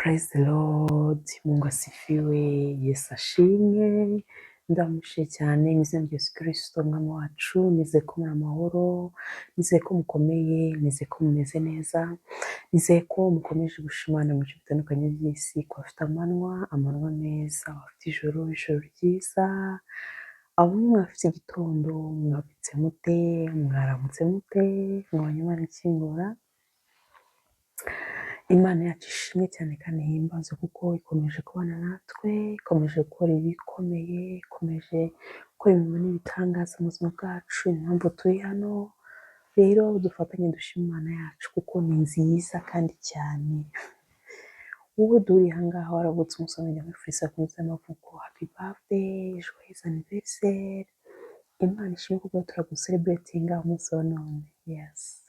Praise the Lord, Mungu asifiwe, Yesu ashimwe, ndamushimiye cyane mu izina rya Yesu Kristo umwami wacu, nizeye ko muri amahoro, nizeye ko mukomeye, nizeye ko mumeze neza, nizeye ko mukomeje gushimana mu bice bitandukanye by'isi, ko bafite amanywa meza, bafite ijoro ryiza, abo mwafite igitondo, mwabitse mute, mwaramutse mute, mwabonye Imana ikingura. Imana yacu ishimwe cyane kandi ihimbaza kuko ikomeje kubana natwe, ikomeje gukora ibikomeye, ikomeje gukora imirimo n'ibitangaza mu buzima bwacu, impamvu turi hano rero dufatanye dushima Imana yacu kuko ni nziza kandi cyane. Wowe duri aha ngaha waravutse umusore nyamwifuriza kunoza y'amavuko, happy birthday, joyeux anniversaire. Imana ishimwe kuko turagucelebratinga umunsi wa none. Yes.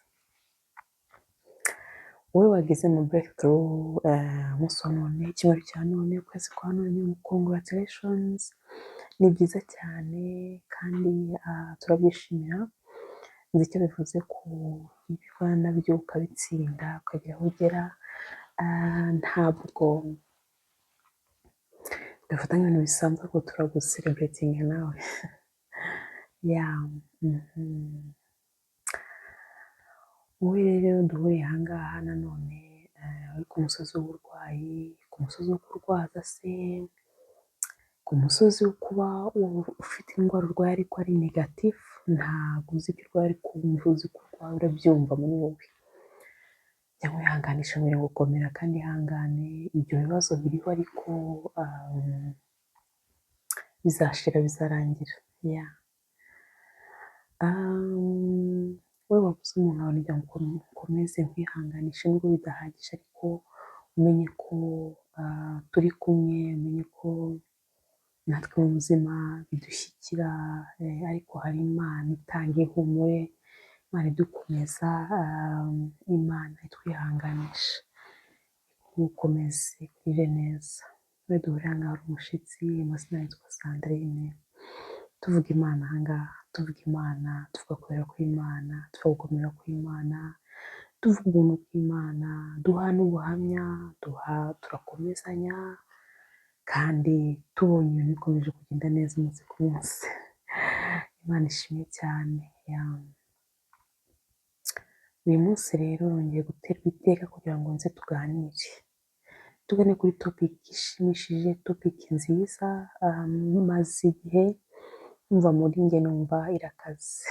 Wowe wageze mu breakthrough umunsi wa none, icyumweru cya none, ukwezi kwa none, congratulations, ni byiza cyane kandi turabyishimira. Nzi icyo bivuze ku ibivana nabyo ukabitsinda ukagera aho ugera, ntabwo bifata nk'ibintu bisanzwe ko turagucelebratinga nawe. Yeah. Wowe rero duhuriye aha ngaha nanone uri ku musozi w'uburwayi, ku musozi wo kurwaza se, ku musozi wo kuba ufite indwara urwaye ariko ari negatifu, ntabwo uzi icyo urwaye ariko wumva uzi ko urwaye, urabyumva muri wowe. Jya wihanganisha mbere gukomera kandi ihangane, ibyo bibazo biriho ariko bizashira, bizarangira. Yeah. Wowe wabuze umuntu wawe kugira ngo ukomeze nkwihanganishe nubwo bidahagije, ariko umenye ko turi kumwe, umenye ko natwe mu buzima bidushyikira, ariko hari Imana itanga ihumure, Imana idukomeza, Imana itwihanganisha, ukomeze kurire neza. Wowe duhurira aha ngaha uri umushyitsi, amazina yitwa Sandrine, tuvuga Imana aha ngaha, tuvuga Imana, tuvuga kubera kw'Imana, tuvuga gukomera kw'Imana, tuvuga ubuntu bw'Imana, duha n'ubuhamya, turakomezanya kandi tubonye ibintu bikomeje kugenda neza umunsi ku munsi. Imana ishimwe cyane. Uyu munsi rero nongeye guterwa iteka kugira ngo nze tuganire, tugane kuri topiki ishimishije, topiki nziza, maze igihe numva muri njye numva irakaze.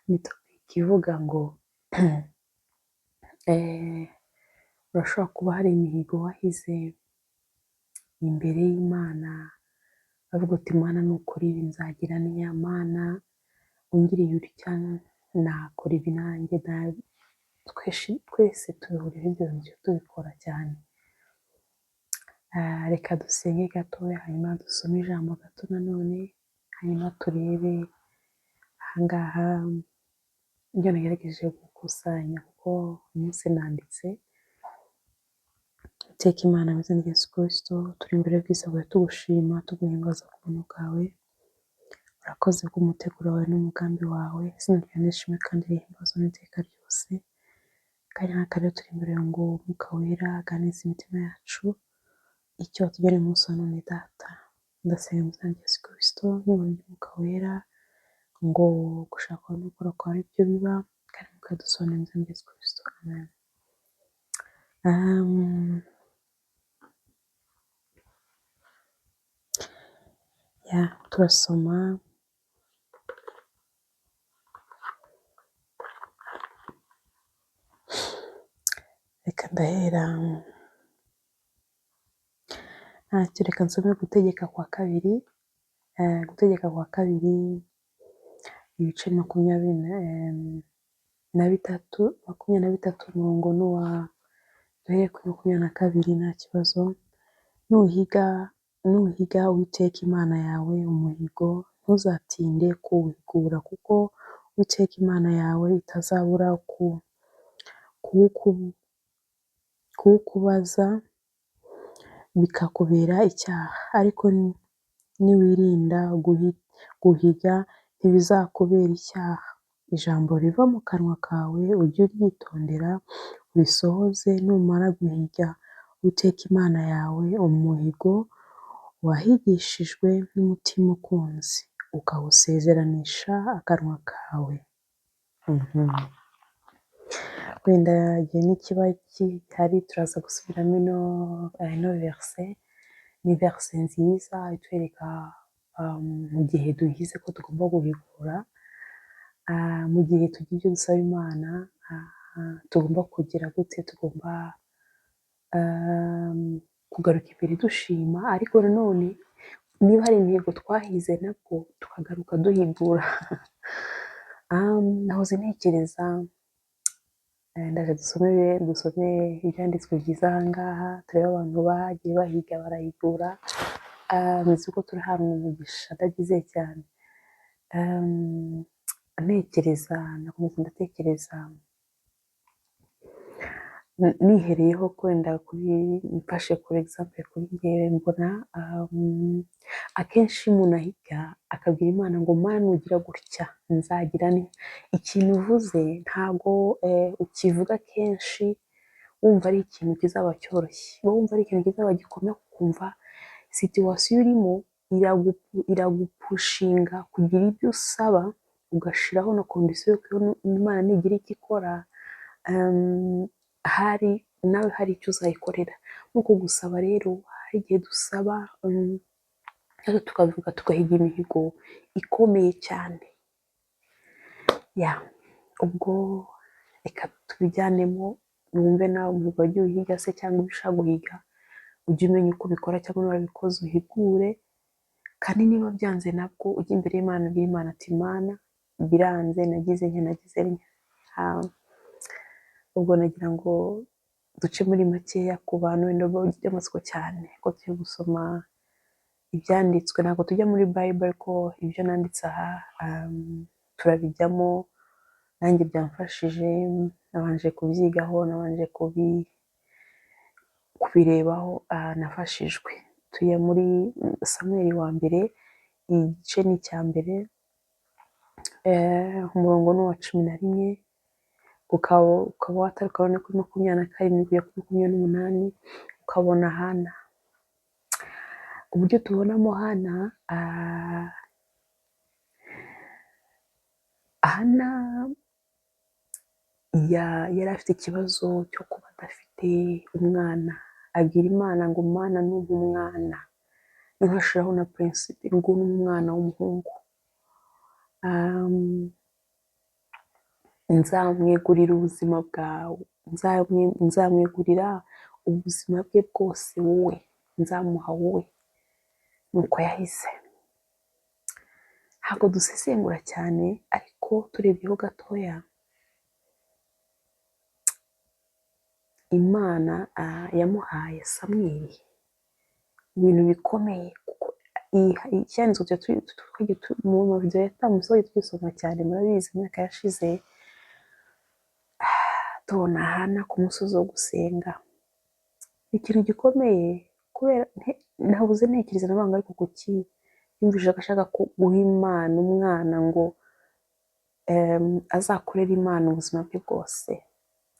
Ni topiki ivuga ngo urashobora kuba hari imihigo wahize imbere y'Imana, bavuga uti Imana nukora ibi nzagira n'iya Mana, ungiriye utya nakora ibi nanjye. Twese tubihurira ibyo bintu tubikora cyane. Reka dusenge gatoya, hanyuma dusome ijambo gato nanone, hanyuma turebe aha ngaha ibyo nagerageje gukusanya kuko umunsi nanditse. Iteka Imana mu izina rya Yesu Kristo, turi imbere y'ubwiza bwawe tugushima, tuguhimbaza ku buntu bwawe. Urakoze bw'umuteguro wawe n'umugambi wawe, izina ryawe nishimwe kandi rihimbazwe n'iteka ryose. Kandi nk'aka rero turi imbere yawe ngo Umwuka wera aganirize imitima yacu, icyo watugeneye umunsi wa none Data. Ndasenga mu izina rya Yesu Kristo, n'ubuntu bw'Umwuka wera, ngo gushaka kwawe no gukora kwawe ari byo biba, kandi mukadusobanurira mu izina rya Yesu Kristo. Amen. Turasoma reka ndahera ntacyo, reka nsome gutegeka kwa kabiri, gutegeka kwa kabiri ibice 23 umurongo n'uwa, duhere kuri 22. Nta kibazo. Nuhiga Uwiteka Imana yawe umuhigo, ntuzatinde kuwuhigura, kuko Uwiteka Imana yawe itazabura kuwukubaza bikakubera icyaha. Ariko niwirinda guhiga ntibizakubera icyaha. Ijambo riva mu kanwa kawe ujye uryitondera, urisohoze. Numara guhiga Uwiteka Imana yawe umuhigo wahigishijwe n'umutima ukunze, ukawusezeranisha akanwa kawe. Wenda igihe n'ikiba gihari turaza gusubiramo ino verse. Ni verse nziza itwereka mu gihe duhize ko tugomba guhigura, mu gihe tugira ibyo dusaba Imana, tugomba kugira gute, tugomba kugaruka imbere dushima, ariko nanone niba hari intego twahize nabwo tukagaruka duhigura. Nahoze ntekereza, ndaje dusome ibyanditswe byiza aha ngaha, turebe abantu bagiye bahiga barahigura. Nzi ko turi ahantu mu mugisha ndagize cyane. Nakomeza ndatekereza, nihereyeho kwenda mfashe for example kuri njyewe, mbona akenshi umuntu ahiga akabwira Imana ngo Mana nugira gutya nzagira ikintu uvuze, ntabwo ukivuga kenshi wumva ari ikintu kizaba cyoroshye, wumva ari ikintu kizaba gikomeye, ukumva situation urimo iragupushinga kugira ibyo usaba, ugashiraho na condition ko Imana nigira icyo ikora, nawe hari icyo uzayikorera. Nuko gusaba rero, hari igihe dusaba tukavuga tugahiga imihigo ikomeye cyane. Ubwo reka tubijyanemo, wumve nawe umuhigo wagiye uhiga se, cyangwa ibyo ushaka guhiga ujye umenya uko ubikora, cyangwa warabikoze uhigure. Kandi niba byanze nabwo ujye imbere y'Imana, ubwire Imana ati Mana biranze, nagize ntya. Ubwo nagira ngo duce muri makeya ku bantu wenda bagira amatsiko cyane ko tugiye gusoma ibyanditswe. Ntabwo tujya muri Bible, ariko ibyo nanditse aha turabijyamo. Nanjye byamfashije, nabanje kubyigaho, nabanje kubirebaho, nafashijwe. Tuye muri Samweli wa mbere, igice ni icya mbere, umurongo ni uwa 11, ukaba wataruka kuri 27 kugera kuri 28, ukabona Hana. Uburyo tubonamo Hana, yari afite ikibazo cyo kuba adafite umwana. Agira Imana ngo Mana numpa umwana, nkashiraho na principe ngo umwana w'umuhungu, nzamwegurira ubuzima bwawe, nzamwegurira ubuzima bwe bwose, wowe nzamuha wowe. Nuko yahise. Ntabwo dusesengura cyane, ariko turebyeho gatoya, Imana yamuhaye Samweli ibintu bikomeye, kuko icyanditswe mu mavideo yatambutse twisoma cyane, murabizi imyaka yashize, tubona Hana ku musozi wo gusenga. Ikintu gikomeye, kubera nabuze ntekereza nabanga, ariko kuki yumvise ashaka guha Imana umwana ngo azakorera Imana ubuzima bwe bwose.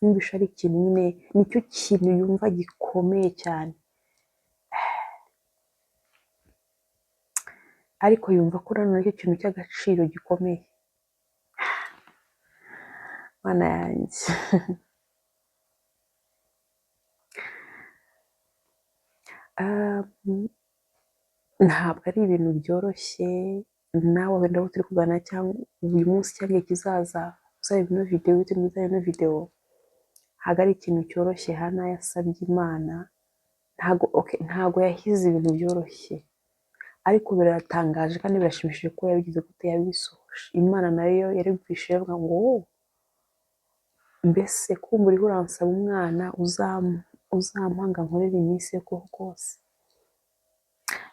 Yumvise ari ikintu nyine, nicyo kintu yumva gikomeye cyane, ariko yumva ko nanone nicyo kintu cy'agaciro gikomeye. Mana yanjye. Ntabwo ari ibintu byoroshye. Nawe wenda aho turi kuganira, cyangwa uyu munsi cyangwa igihe kizaza uzareba ino video, uhite uzareba ino video, ntabwo ari ikintu cyoroshye. Hana yasabye Imana, ntabwo yahize ibintu byoroshye, ariko biratangaje kandi birashimishije ko yabigize gute, yabisohoje. Imana nayo yaribwishe yavuga ngo mbese kumva uriho uransaba umwana, uzampanga nkorera iminsi yo kubaho kose.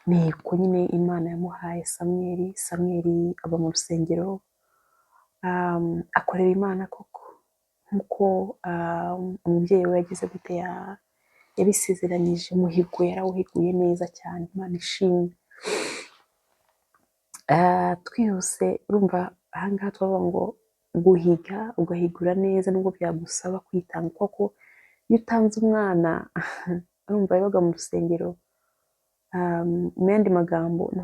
Niko nyine Imana yamuhaye Samweli. Samweli aba mu rusengero, akorera Imana koko, nk'uko umubyeyi we yagize gute, yabisezeranije. Umuhigo yarawuhiguye neza cyane, Imana ishimwe. Twihuse, urumva ahangaha twavuga ngo guhiga, ugahigura neza nubwo byagusaba kwitanga, kuko iyo utanze umwana urumva yabaga mu rusengero. Mu yandi magambo ni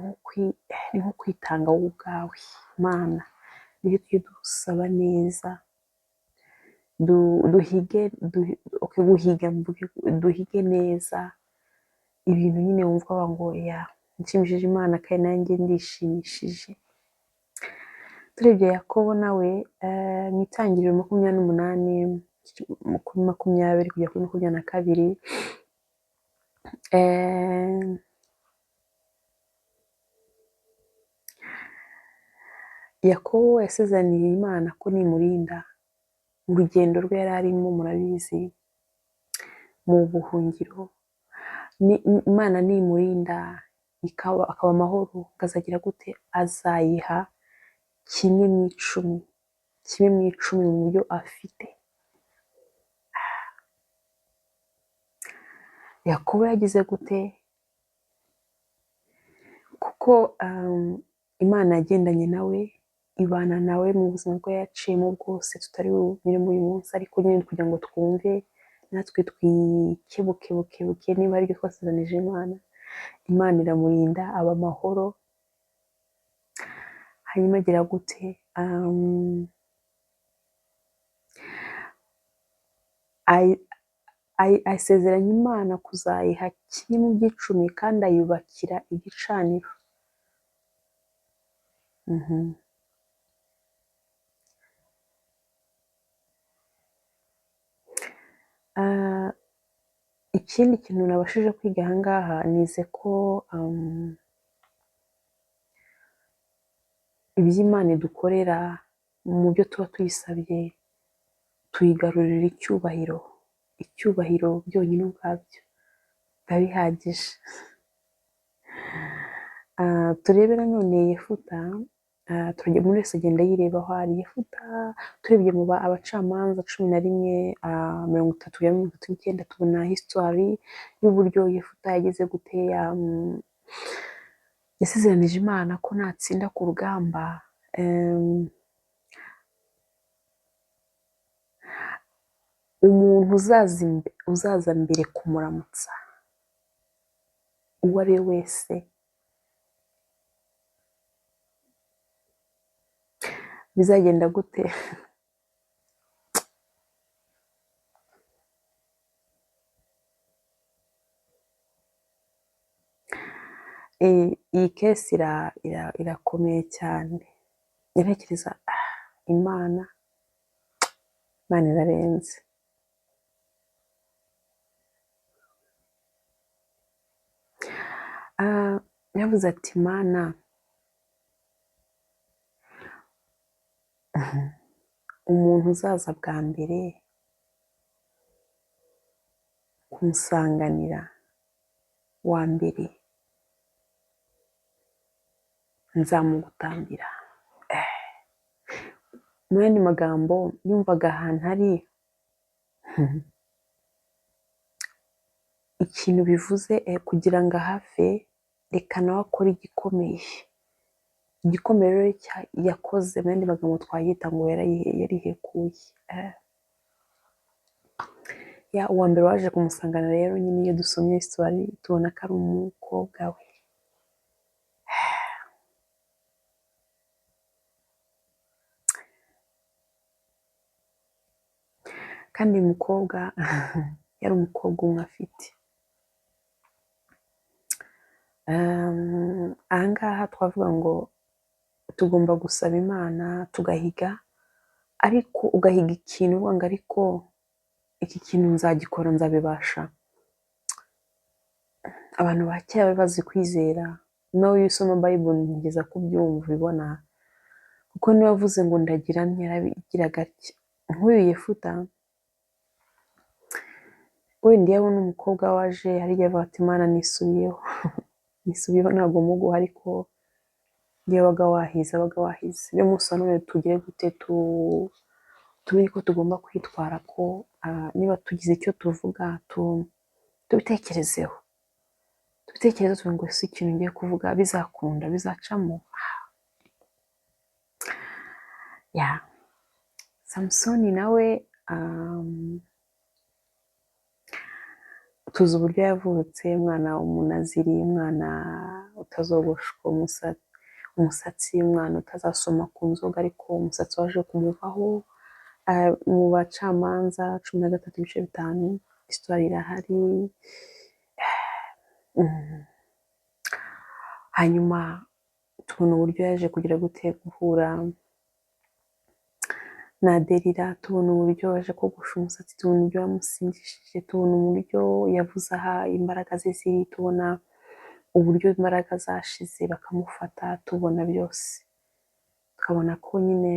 nko kwitanga wowe ubwawe. Mana niyo tujye dusaba neza, duhige neza ibintu nyine wumva ngo nshimishije Imana kandi nanjye ndishimishije. Turebye Yakobo nawe mu itangiriro 28 kuri 20 kujya kuri 22, Yakobo yasezeraniye Imana ko nimurinda mu rugendo rwe yari arimo, murabizi, mu buhungiro, Imana nimurinda akaba amahoro, akazagira gute, azayiha 10% mu byo afite. Yakobo yagize gute? Kuko Imana yagendanye nawe, ibana nawe mu buzima bwe yaciyemo bwose tutari bunyuremo uyu munsi, ariko nyine kugira ngo twumve natwe twikebuke niba ari byo twasezeranije Imana iramurinda aba amahoro. Hanyuma agira gute? Asezeranya Imana kuzayiha 10% kandi ayubakira igicaniro. Ikindi kintu nabashije kwiga aha ngaha, nize ko iby'Imana idukorera mu byo tuba tuyisabye tuyigarurira icyubahiro byonyine ubwabyo biba bihagije. Turebe nanone Yefuta, turajya muri wese agenda yireba aho ari. Yefuta turebye mu Abacamanza 11:30-39 tubona histoire y'uburyo Yefuta yageze gute, yasezeranije Imana ko natsinda ku rugamba umuntu uzaza mbere kumuramutsa uwo ari we wese bizagenda gute? Iyi kesi irakomeye cyane. Ntekereza Imana irarenze. Yavuze ati Mana, umuntu uzaza bwa mbere kumusanganira wa mbere nzamugutambira. Mu yandi magambo yumvaga ahantu hari ikintu bivuze kugira ngo ahave, reka nawe akore igikomeye rero yakoze. Mu yandi magambo twayita ngo yarihekuye. Uwa mbere waje kumusangana rero nyine iyo dusomye histoire tubona ko ari umukobwa we. Kandi uyu mukobwa yari umukobwa umwe afite. Aha ngaha twavuga ngo tugomba gusaba Imana tugahiga, ariko ugahiga ikintu uvuga ngo ariko iki kintu nzagikora, nzabibasha. Abantu ba kera bari bazi kwizera. Nawe iyo usoma Bible ntugeza kubyumva ubibona, kuko niba avuze ngo ndagira ntiyarabigiraga atya. Nk'uyu Yefuta wenda iyo abona umukobwa waje hariya avuga ati Imana nisubiyeho ntabwo muguha, ariko iyo wabaga wahize. Niyo munsi wa none tugire gute, tumenye ko tugomba kwitwara, ko niba tugize icyo tuvuga tubitekerezeho tuvuge ngo si ikintu ngiye kuvuga bizakunda, bizacamo. Samusoni nawe tuzi uburyo yavutse, umwana w'umunaziri, umwana utazogoshwa umusatsi, umwana utazasoma ku nzoga, ariko umusatsi waje kumuvaho. Mu Bacamanza 13:5 histoire irahari. Hanyuma tubona uburyo yaje kugira guhura na Delila, tubona uburyo yaje kogosha umusatsi, tubona uburyo yamusingishije, tubona uburyo yavuze aha imbaraga ze ziri, tubona uburyo imbaraga zashize bakamufata, tubona byose, tukabona ko nyine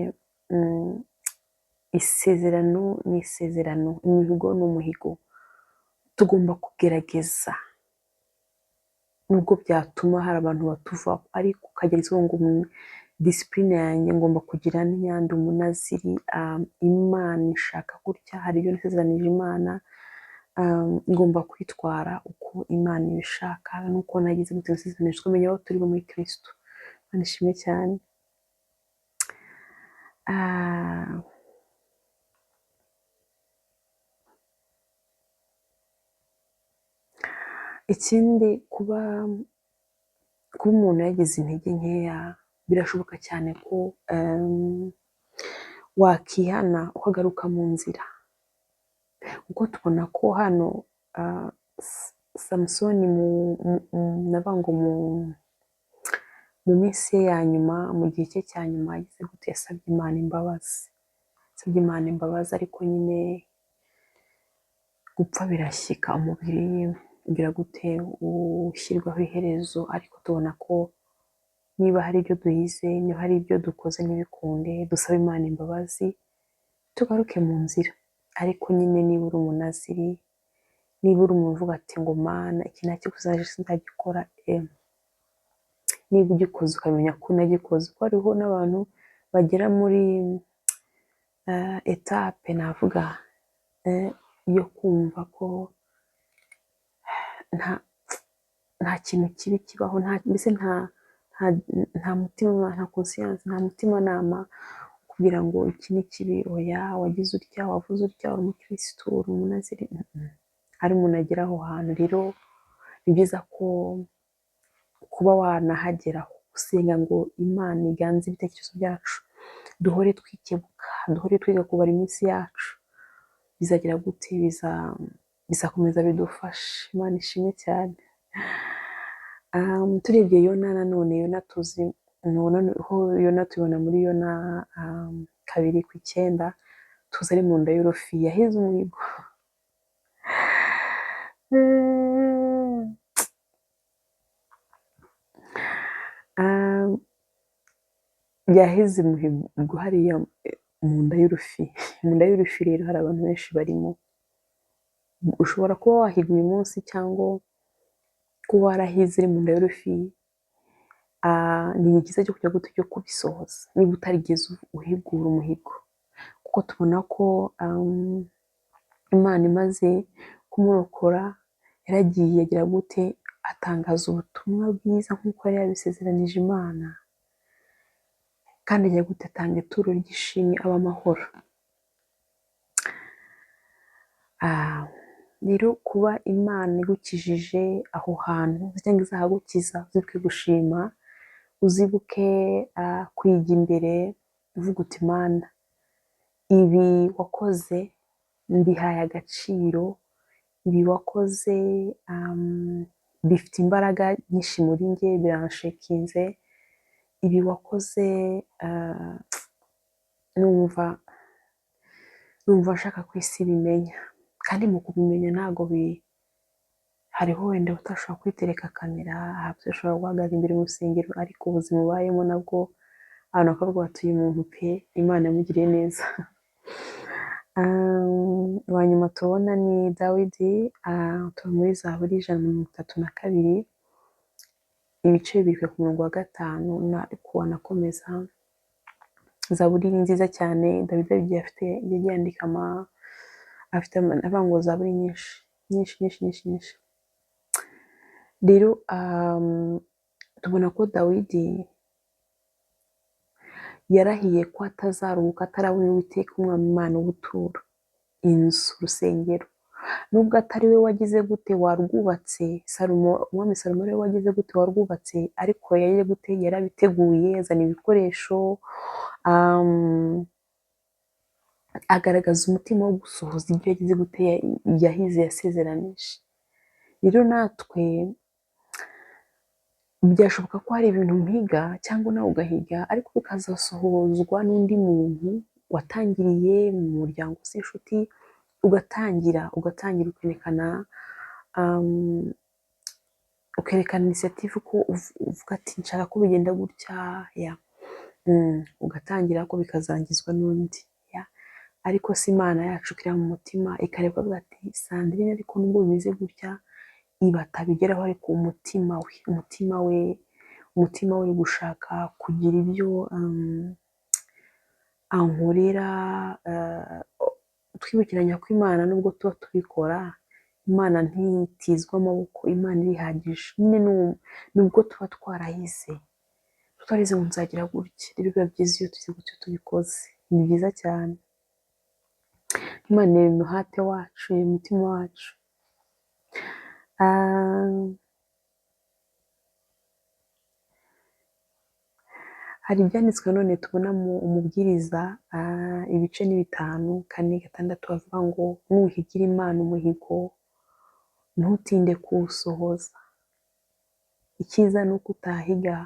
isezerano ni isezerano, imihigo ni umuhigo, tugomba kugerageza nubwo byatuma hari abantu batuvaho, ariko ukagerageza ngo disipurine yanjye ngomba kugira n'iyandi umunaziri, Imana ishaka gutya, hari ibyo nasezeranije Imana, ngomba kwitwara uko Imana ibishaka, nuko nagize gute nasezeranije, tukamenya aho turi muri Kristo. Imana ishimwe cyane. Ikindi kuba umuntu yagize intege nkeya, birashoboka cyane ko wakihana ukagaruka mu nzira, kuko tubona ko hano Samusoni navango mu minsi ye ya nyuma, mu gihe cye cya nyuma, yagize gute yasabye Imana imbabazi, ariko nyine gupfa birashyika, umubiri ugira gute ushyirwaho iherezo, ariko tubona ko niba hari ibyo duhize, niba hari ibyo dukoze ntibikunde, dusaba Imana imbabazi tugaruke mu nzira. Ariko nyine niba uri umunaziri, niba uri umuntu uvuga ati ngo Mana iki nakikoze sinzagikora, niba ugikoze ukamenya ko unagikoze, kuko hariho n'abantu bagera muri etape navuga yo kumva ko nta kintu kibi kibaho, mbese nta mutima, nta conscience, nta mutimanama kugira ngo iki ni kibi, oya wagize utya, wavuze utya, uri umukirisitu, uri umunaziri, hari umuntu agera aho hantu. Rero ni byiza ko kuba wanahageraho usenga ngo Imana iganze ibitekerezo byacu, duhore twikebuka, duhore twiga kubara iminsi yacu, bizagira gute, bizakomeza bidufashe. Imana ishimwe cyane. Turebye Yona nanone, Yona tuzi Yona tubona muri Yona 2:9, tuzi ari mu nda y'urufi, yahize umuhigo, yahize umuhigo hariya mu nda y'urufi. Mu nda y'urufi rero hari abantu benshi barimo, ushobora kuba wahiga uyu munsi cyangwa kuba warahize uri mu nda y'urufi. Ni igihe cyo kujya gute cyo kubisohoza, niba utarigeze uhigura umuhigo, kuko tubona ko Imana imaze kumurokora, yaragiye agira gute atangaza ubutumwa bwiza nk'uko yari yabisezeranije Imana, kandi agira gute atanga ituro ry'ishimwe, aba amahoro. Rero kuba Imana igukijije aho hantu cyangwa izahagukiza, uzibuke gushima, uzibuke kwiga imbere, uvuga uti Imana ibi wakoze mbihaye agaciro, ibi wakoze bifite imbaraga nyinshi muri njye, biranshekinze, ibi wakoze numva nshaka ku isi bimenya. Kandi mu kubimenya ntabwo hariho wenda utashobora kwitereka kamera, ushobora guhagarara imbere mu rusengero, ariko ubuzima ubayemo nabwo abantu bakavuga bati uyu muntu pe Imana yamugiriye neza. Abanyuma tubona ni Dawidi, tuba muri Zaburi 132, ibice bibiri ku murongo wa 5, ariko wanakomeza. Zaburi ni nziza cyane, Dawidi yagiye yandika afite avango Zaburi nyinshi. Rero tubona ko Dawidi yarahiye ko atazaruhuka atarabona Uwiteka umwami Imana w'ubuturo, inzu, urusengero, nubwo atari we wagize gute warwubatse, umwami Salomo ari we wagize gute warwubatse, ariko yari gute yarabiteguye, azana ibikoresho, agaragaza umutima wo gusohoza ibyo yagize gute yahize yasezeranije. Rero natwe byashoboka ko hari ibintu mpiga cyangwa nawe ugahiga, ariko bikazasohozwa n'undi muntu watangiriye mu muryango se inshuti, ugatangira ukerekana inisiyative ko uvuga ati nshaka ko bigenda gutya, ugatangira ko bikazangizwa n'undi, ariko si Imana yacu ikira mu mutima ikareba ati Sandrine ariko nubwo bimeze gutya iba atabigeraho, ariko umutima we gushaka kugira ibyo ankorera. Twibukiranya ko Imana nubwo tuba tubikora, Imana ntitizwa amaboko, Imana irihagije. Nyine nubwo tuba twarahize ngo nzagira gutya, rero biba byiza iyo tuzi gutyo tubikoze, ni byiza cyane. Imana ireba umuhate wacu, ireba umutima wacu. Hari ibyanditswe none tubona mu Umubwiriza ibice ni 5, 4, 6 bavuga ngo nuhigira Imana umuhigo ntutinde kuwusohoza. Icyiza ni uko utahiga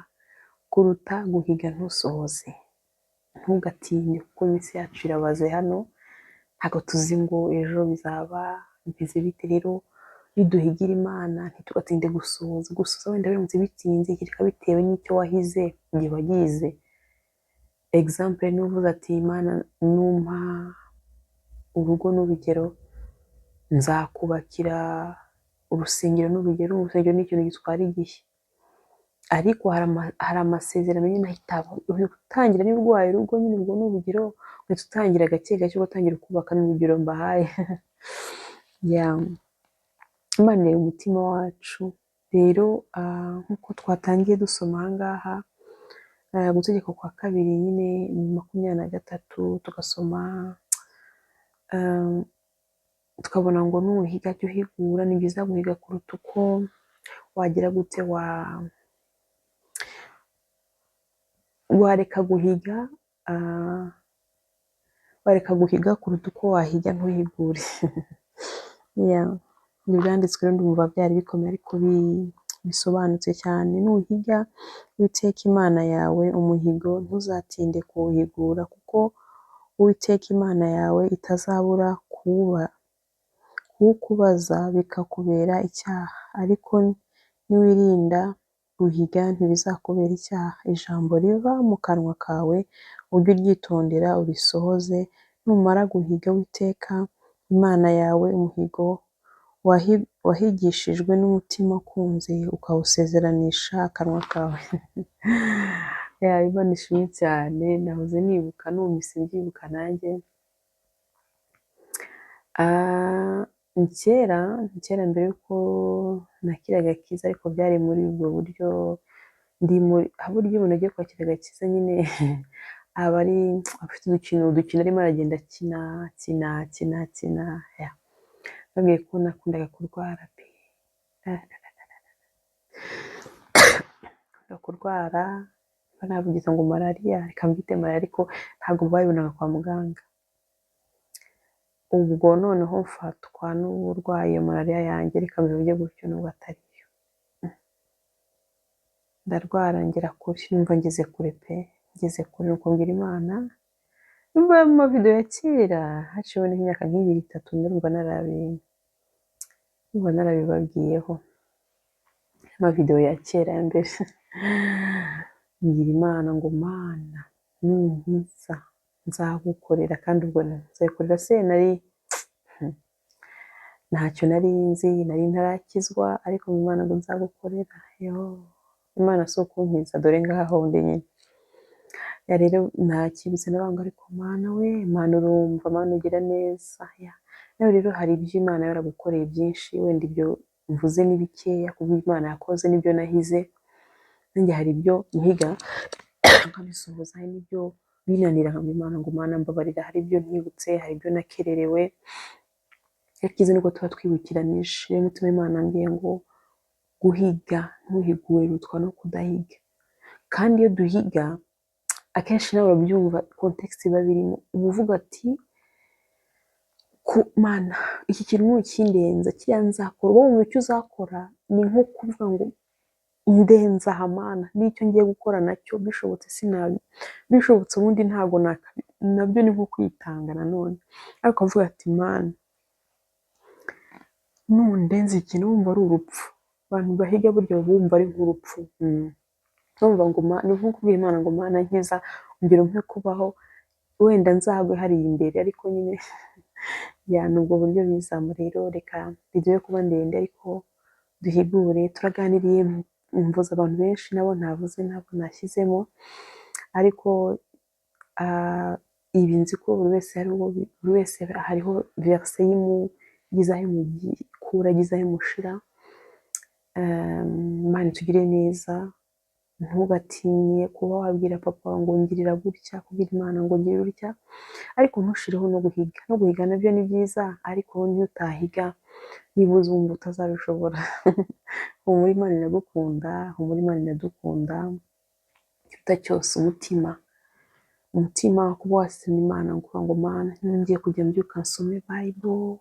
kuruta guhiga ntusohoze. Ntugatinde kuko iminsi yacu irabaze hano, ntabwo tuzi ngo ejo bizaba bimeze bite. Rero niduhigira Imana ntitugatinde gusohoza wenda biramutse bitinze kereka bitewe n'icyo wahize igihe wagize. Example ni uvuze ati Imana numpa urugo n'urugero, nzakubakira urusengero n'urugero. Urusengero ni ikintu gitwara igihe, ariko hari amasezerano nyine ahitaba. Utangira niba urwaye urugo nyine urwo ni urugero, uhita utangira gake gake ugatangira kubaka, n'urugero mbahaye. Imana ireba umutima wacu. Rero nk'uko twatangiye dusoma aha ngaha Gutegeka kwa 2 nyine 23, tugasoma tukabona ngo nuhiga jya uhigura. Ni byiza guhiga kuruta uko wagira gute wareka guhiga kuruta uko wahiga ntuhigure. Ni ibyanditswe rero ndumva byari bikomeye ariko bisobanutse cyane. Nuhiga Uwiteka Imana yawe umuhigo ntuzatinde kuwuhigura, kuko Uwiteka Imana yawe itazabura kuwukubaza bikakubera icyaha, ariko niwirinda guhiga ntibizakubera icyaha. Ijambo riva mu kanwa kawe ujye uryitondera urisohoze. Numara guhiga Uwiteka Imana yawe umuhigo wahigishijwe n'umutima ukunze, ukawusezeranisha akanwa kawe. Imana ishimwe cyane. Nahoze nibuka numvise mbyibuka nanjye. Kera mbere yuko nakira agakiza, ariko byari muri ubwo buryo buryo umuntu agiye kwakira agakiza nyine aba ari afite udukino arimo aragenda akina. Babwiye ko nakundaga kurwara pe, kurwara navugize ngo malariya, reka mbyite malariya, ariko ntabwo babibonaga kwa muganga. Ubwo noneho mfatwa n'uburwayi malariya yanjye, reka mbivuge gutyo nubwo atari yo. Ndarwara ngera kure, numva ngeze kure pe, ngeze kure nuko mbwira Imana. Numva mu mavidewo ya kera haciyeho nk'imyaka 2, 3 ndumva narabibabwiyeho, amavidewo ya kera ya mbere. Ngira Imana ngo Mana nunkiza nzagukorera, kandi ubwo nzagukorera se ntacyo nari nzi, nari ntarakizwa, ariko Imana ngo nzagukorera. Imana si ukunkiza, dore ngaho ndi nyine. Rero ntakibutse n'abanga, ariko Mana we, Mana urumva, Mana ugira neza. Nawe rero hari ibyo Imana yaragukoreye byinshi, wenda ibyo mvuze ni bikeya kuko Imana yakoze n'ibyo nahize. Nanjye hari ibyo nhiga nkabisohoza, hari n'ibyo binanira nkabwira Imana ngo Mana mbabarira, hari ibyo ntibutse, hari ibyo nakererewe. Yakize nubwo tuba twibukiranije. Rero umutima w'Imana ambwiye ngo guhiga ntuhigure rutwa no kudahiga. Kandi iyo duhiga akenshi nawe urabyumva context iba birimo, uba uvuga ati Mana iki kintu nukindenza kiriya nzakora, uba wumva icyo uzakora ni nko kuvuga ngo ndenza aha Mana, n'icyo ngiye gukora nacyo bishobotse sinabi, bishobotse ubundi ntabwo nabyo ni nko kwitanga nanone, ariko ukavuga ati Mana nundenza ikintu wumva ari urupfu. Abantu bahiga burya bumva ari nk'urupfu. Urumva ngo ni nko kubwira Imana ngo Mana nkiza ongera umpe kubaho, wenda nzagwe hariya imbere, ariko nyine ni ubwo buryo bizamo. Rero reka bigiye kuba ndende ariko duhigure. Turaganiriye mvuze abantu benshi nabo ntavuze, ntabwo nashyizemo, ariko ibi nzi ko buri wese hariho verse yigize aho imukura, igize aho imushira. Imana itugire neza, ntugatinye kuba wabwira papa ngo ngirira gutya, kubwira Imana ngo ngirira gutya, ariko ntushireho no guhiga. No guhiga nabyo ni byiza, ariko niyo utahiga niba uzumva utazabishobora. Humura Imana iragukunda, humura Imana iradukunda. Ikiruta cyose umutima kuba wasima Imana ngo Mana ngiye kujya mbyuka nsome Bible,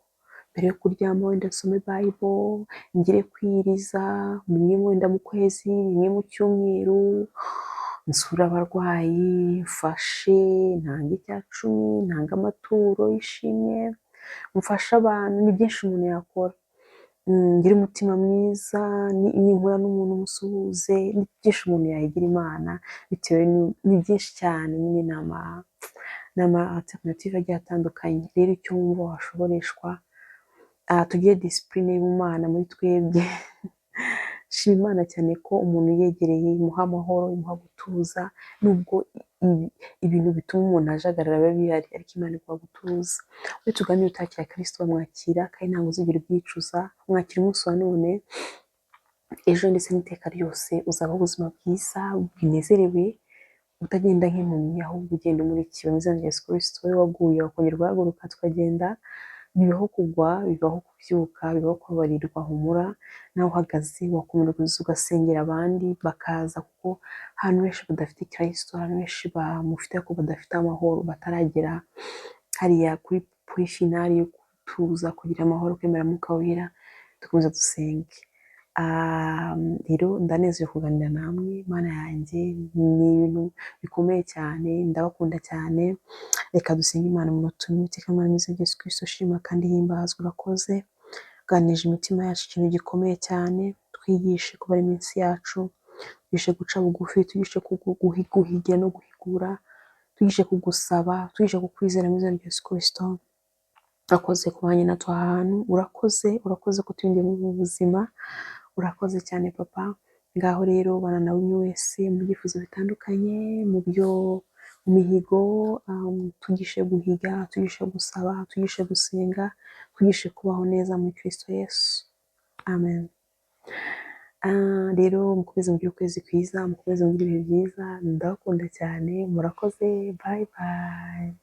mbere yo kuryama wenda nsome Bible, ngire kwiriza rimwe wenda mu kwezi, rimwe mu cyumweru, nsura abarwayi, mfashe, ntange icya cumi, ntange amaturo y'ishimwe, mfashe abantu. Ni byinshi umuntu yakora. Ngire umutima mwiza, ninkura n'umuntu musuhuze. Ni byinshi umuntu yahigira Imana, bitewe ni byinshi cyane. Nyine ni ama alternative agiye atandukanye. Rero icyo wumva washoboreshwa, tugire discipline y'Imana muri twebwe. Shima Imana cyane ko umuntu yegereye imuha amahoro, imuha gutuza, nubwo ibintu bituma umuntu ajagarara biba bihari, ariko Imana iguha gutuza. Iyo tuganira utakira Kristo bamwakira, kandi ntabwo uzigera ubyicuza. Mwakira umunsi wa none, ejo ndetse n'iteka ryose uzaba ubuzima bwiza binezerewe, utagenda nk'impumyi, ahubwo ugenda umurikiwe mu izina rya Yesu Kristo. Wowe waguye wakongera guhaguruka tukagenda. Bibaho kugwa, bibaho kubyuka, bibaho kubabarirwa. Humura nawe uhagaze wakomereza ugasengera abandi bakaza, kuko ahantu benshi badafite Kristo, ahantu benshi bamufite ariko badafite amahoro, bataragera hariya kuri finali yo gutuza, kugira amahoro, kwemera Mwuka Wera. Dukomeza dusenge. Rero ndanezerewe kuganira namwe. Mana yanjye, ni ibintu bikomeye cyane, ndabakunda cyane. Reka dusenge Imana umunota umwe. Iteka Mana mwiza Yesu Kristo, shima kandi himbazwa. Urakoze, uganirije imitima yacu ikintu gikomeye cyane. Twigishe kubara iminsi yacu, twigishe guca bugufi, twigishe guhigira no guhigura, twigishe kugusaba, twigishe kukwizera mu izina rya Yesu Kristo. Urakoze kubanye natwe aha hantu, urakoze kuturinda mu buzima, urakoze cyane papa. Ngaho rero bana nawe umwe wese mu byifuzo bitandukanye, mu mihigo, tugishe guhiga, tugishe gusaba, tugishe gusenga, tugishe kubaho neza muri Kristo Yesu. Amen. Rero mukomeze mugire ukwezi kwiza, mukomeze mugire ibihe byiza. Ndabakunda cyane, murakoze. Bye bye.